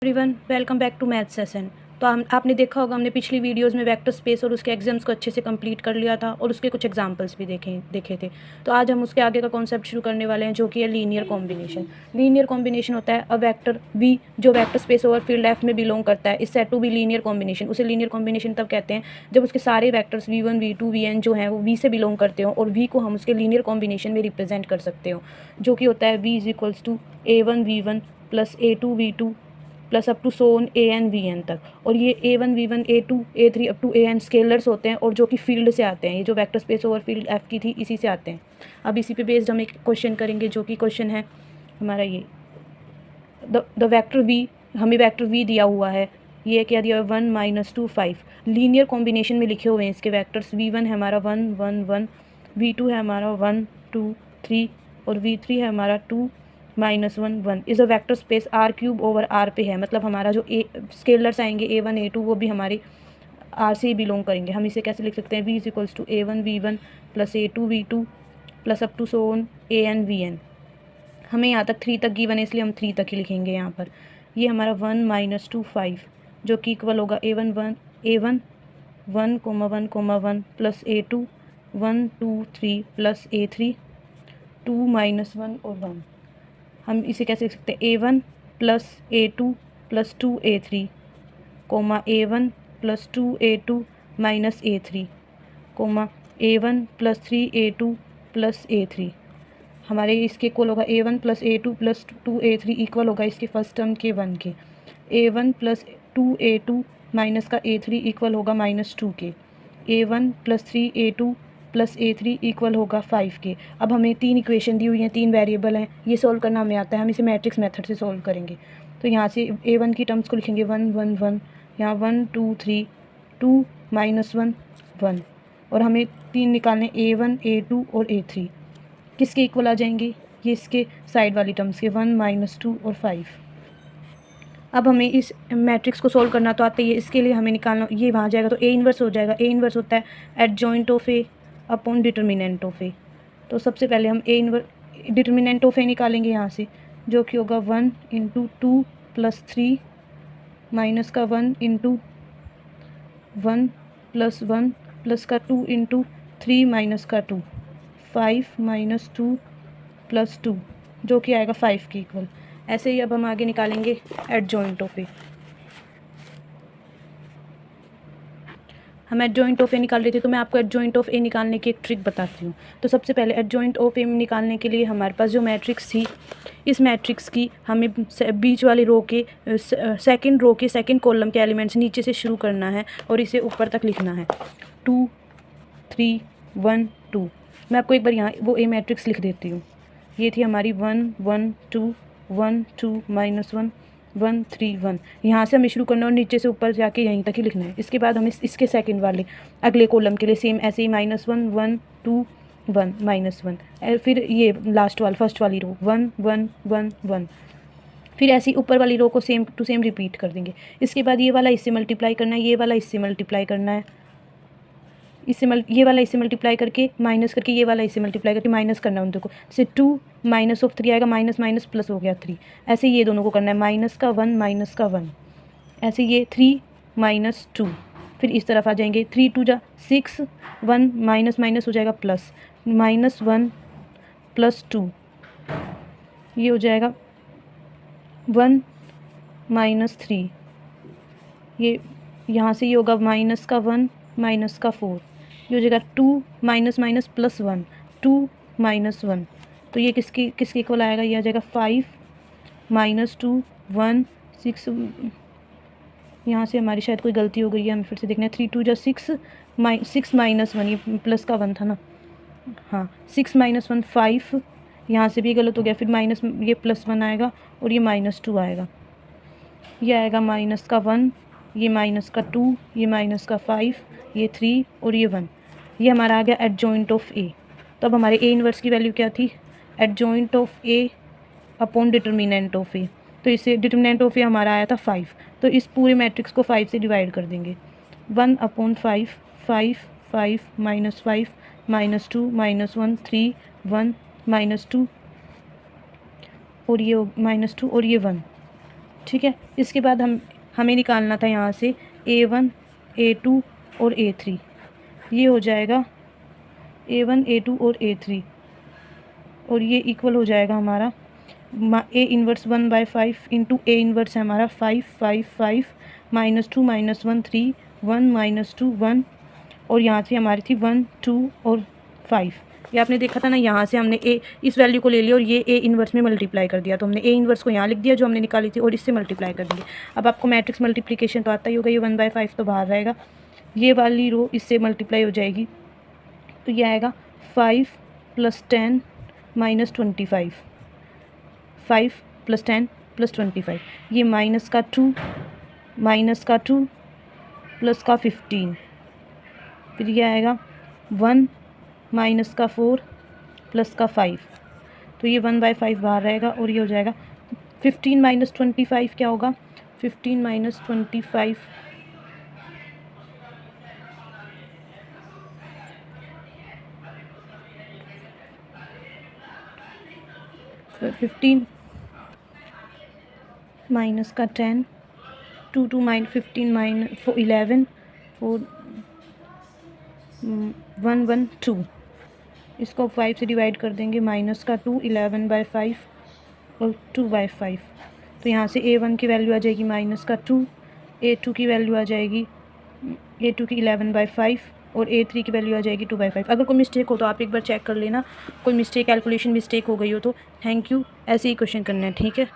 Everyone welcome back to math session. तो आपने देखा होगा हमने पिछली वीडियोस में वेक्टर स्पेस और उसके एग्जाम्स को अच्छे से कंप्लीट कर लिया था और उसके कुछ एग्जांपल्स भी देखे थे। तो आज हम उसके आगे का कॉन्सेप्ट शुरू करने वाले हैं जो कि है लीनियर कॉम्बिनेशन। लीनियर कॉम्बिनेशन होता है अ वेक्टर वी जो vector space over field F में बिलोंग करता है इस set to be linear combination. उसे लीनियर कॉम्बिनेशन तब कहते हैं जब उसके सारे वैक्टर्स v1 v2 vn जो हैं वो वी से बिलोंग करते हो और वी को हम उसके लीनियर कॉम्बिनेशन में रिप्रेजेंट कर सकते हो, जो कि होता है v is equals to a1 v1 plus a2 v2 plus up to so on a n v n तक। और ये a1 v1 a2 a3 up to an scalars होते हैं और जो कि फील्ड से आते हैं। ये जो vector space over field F की थी इसी से आते हैं। अब इसी पे बेस्ड हम एक क्वेश्चन करेंगे जो कि क्वेश्चन है हमारा ये द वेक्टर वी, हमें वेक्टर वी दिया हुआ है। ये क्या दिया हुआ है 1 - 2 5 लीनियर कॉम्बिनेशन में लिखे हुए हैं इसके वेक्टर्स। v1 है हमारा 1 1 1, v2 है हमारा 1 2 3 और v3 है हमारा 2 -1 1 is a vector space r³ over r पे है। मतलब हमारा जो ए स्केलर्स आएंगे a1 a2 वो भी हमारे r से ही बिलोंग करेंगे। हम इसे कैसे लिख सकते हैं v is equals to a1 v1 plus a2 v2 plus up to so on an vn। हमें यहाँ तक 3 तक गिवन है इसलिए हम 3 तक ही लिखेंगे यहाँ पर। ये हमारा 1 - 2 5 जो कि इक्वल होगा a1 1 a1 1 plus a2 1 2 3 plus a3 2 - 1 और 1। हम इसे कैसे लिख सकते हैं a1 plus a2 plus 2a3 comma a1 plus 2a2 minus a3 comma a1 plus 3a2 plus a3। हमारे इसके इक्वल होगा a1 plus a2 plus 2a3 equal होगा इसके फर्स्ट टर्म के 1 के। a1 प्लस 2a2 माइनस का a3 इक्वल होगा -2 के। a1 plus 3a2 plus a3 equal होगा 5 के। अब हमें 3 इक्वेशन दी हुई हैं, 3 वेरिएबल हैं, ये सॉल्व करना हमें आता है। हम इसे मैट्रिक्स मेथड से सॉल्व करेंगे। तो यहाँ से a1 की टर्म्स को लिखेंगे 1 1 1, यहाँ 1 2 3 2 -1 1 और हमें 3 निकालने a1 a2 और a3 किसके इक्वल आ जाएंगे, ये इसके साइड वाली टर्म्स के 1 - 2 और 5। अब हमें इस मैट्रिक्स को सोल्व करना तो आता ही है, इसके लिए हमें निकालना, ये वहाँ जाएगा तो ए इन्वर्स हो जाएगा। ए इन्वर्स होता है adjoint of A upon determinant of A. तो सबसे पहले हम A inverse determinant of A निकालेंगे यहाँ से, जो कि होगा 1 × 2 + 3 माइनस का 1 × 1 + 1 प्लस का 2 × 3 माइनस का 2 5 - 2 + 2 जो कि आएगा 5 के इक्वल। ऐसे ही अब हम आगे निकालेंगे एडजॉइंट ऑफ ए। हम एडजॉइंट ऑफ ए निकाल रहे थे तो मैं आपको एडजॉइंट ऑफ ए निकालने की एक ट्रिक बताती हूँ। तो सबसे पहले एडजॉइंट ऑफ ए निकालने के लिए हमारे पास जो मैट्रिक्स थी, इस मैट्रिक्स की हमें बीच वाली रो के सेकंड रो के सेकंड कॉलम के एलिमेंट्स नीचे से शुरू करना है और इसे ऊपर तक लिखना है 2 3 1 2। मैं आपको एक बार यहाँ वो ए मैट्रिक्स लिख देती हूँ। ये थी हमारी 1 1 2 1 2 -1 1 3 1। यहाँ से हमें शुरू करना है और नीचे से ऊपर जाके यहीं तक ही लिखना है। इसके बाद हमें इसके सेकंड वाले अगले कॉलम के लिए सेम ऐसे ही -1 1 2 1 -1, फिर ये लास्ट वाला फर्स्ट वाली रो 1 1 1 1, फिर ऐसे ही ऊपर वाली रो को सेम टू सेम रिपीट कर देंगे। इसके बाद ये वाला इससे मल्टीप्लाई करना है, ये वाला इससे मल्टीप्लाई करना है, ये वाला इससे मल्टीप्लाई करके माइनस करके ये वाला इससे मल्टीप्लाई करके माइनस करना है उन दोनों को। जैसे 2 -3 आएगा, माइनस माइनस प्लस हो गया 3। ऐसे ये दोनों को करना है माइनस का 1 माइनस का 1। ऐसे ये 3 - 2, फिर इस तरफ आ जाएंगे 3 2 जा 6 1 माइनस माइनस हो जाएगा प्लस -1 + 2, ये हो जाएगा 1 - 3। ये यहाँ से ये होगा माइनस का 1 माइनस का 4, ये हो जाएगा 2 माइनस माइनस प्लस 1 2 -1। तो ये किसके इक्वल आएगा, ये आ जाएगा 5 -2 1 6। यहाँ से हमारी शायद कोई गलती हो गई है, हमें फिर से देखना है। 3 2 जा 6 6 -1, ये प्लस का 1 था ना, हाँ 6 -1 5। यहाँ से भी गलत हो गया, फिर माइनस ये +1 आएगा और ये -2 आएगा। ये आएगा माइनस का 1, ये माइनस का 2, ये माइनस का 5, ये 3 और ये 1। ये हमारा आ गया एडजॉइंट ऑफ ए। तो अब हमारे ए इन्वर्स की वैल्यू क्या थी, adjoint of A upon determinant of A. तो इसे डिटर्मिनेंट ऑफ ए हमारा आया था 5, तो इस पूरे मैट्रिक्स को 5 से डिवाइड कर देंगे। 1/5 5 5 -5 -2 -1 3 1 -2 और ये -2 और ये 1। ठीक है। इसके बाद हमें निकालना था यहाँ से A1 A2 और A3। ये हो जाएगा A1 A2 और A3, और ये इक्वल हो जाएगा हमारा A inverse 1/5 into A inverse है हमारा 5 5 5 -2 -1 3 1 -2 1, और यहाँ से हमारी थी 1 2 और 5। ये आपने देखा था ना, यहाँ से हमने इस वैल्यू को ले लिया और ये A इन्वर्स में मल्टीप्लाई कर दिया, तो हमने A इन्वर्स को यहाँ लिख दिया जो हमने निकाली थी और इससे मल्टीप्लाई कर दिया। अब आपको मैट्रिक्स मल्टीप्लिकेशन तो आता ही होगा, ये 1/5 तो बाहर रहेगा, ये वाली रो इससे मल्टीप्लाई हो जाएगी, तो ये आएगा 5 + 10 - 25, 5 + 10 + 25, ये माइनस का 2 प्लस का 15, फिर ये आएगा 1 माइनस का 4 प्लस का 5, तो ये 1/5 बाहर रहेगा, और ये हो जाएगा 15 - 25 क्या होगा, 15 - 25 15 माइनस का 10 2 2 15 - 11 4 1 1 2, इसको 5 से डिवाइड कर देंगे, माइनस का 2 11/5 और 2/5, तो यहाँ से A1 की वैल्यू आ जाएगी -2, A2 की वैल्यू आ जाएगी A2 की 11/5 और A3 की वैल्यू आ जाएगी 2/5। अगर कोई मिस्टेक हो तो आप एक बार चेक कर लेना, कोई मिस्टेक कैलकुलेशन मिस्टेक हो गई हो तो। थैंक यू, ऐसे ही क्वेश्चन करना है, ठीक है।